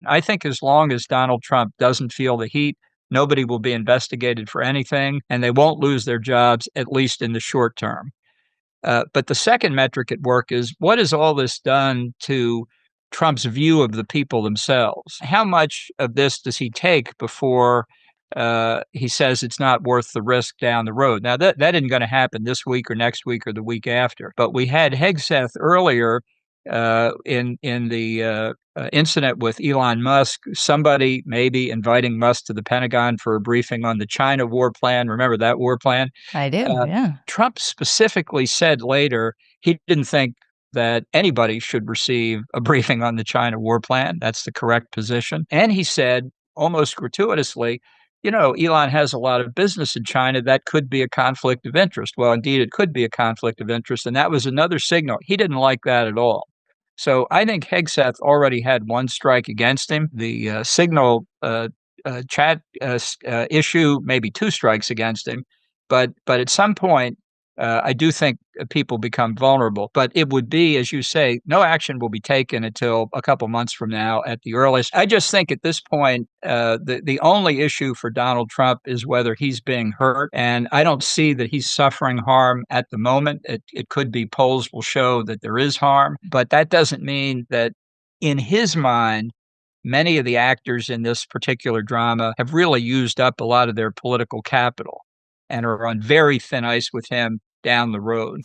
I think as long as Donald Trump doesn't feel the heat, nobody will be investigated for anything, and they won't lose their jobs, at least in the short term. But the second metric at work is what has all this done to Trump's view of the people themselves? How much of this does he take before he says it's not worth the risk down the road? Now, that isn't going to happen this week or next week or the week after. But we had Hegseth earlier in the incident with Elon Musk, somebody maybe inviting Musk to the Pentagon for a briefing on the China war plan. Remember that war plan? I do, Uh, yeah. Trump specifically said later he didn't think that anybody should receive a briefing on the China war plan. That's the correct position. And he said, almost gratuitously, Elon has a lot of business in China. That could be a conflict of interest. Well, indeed, it could be a conflict of interest. And that was another signal. He didn't like that at all. So I think Hegseth already had one strike against him. The signal chat issue, maybe two strikes against him. But at some point, I do think people become vulnerable. But it would be, as you say, no action will be taken until a couple months from now at the earliest. I just think at this point, the only issue for Donald Trump is whether he's being hurt, and I don't see that he's suffering harm at the moment. It could be polls will show that there is harm, but that doesn't mean that in his mind many of the actors in this particular drama have really used up a lot of their political capital and are on very thin ice with him down the road.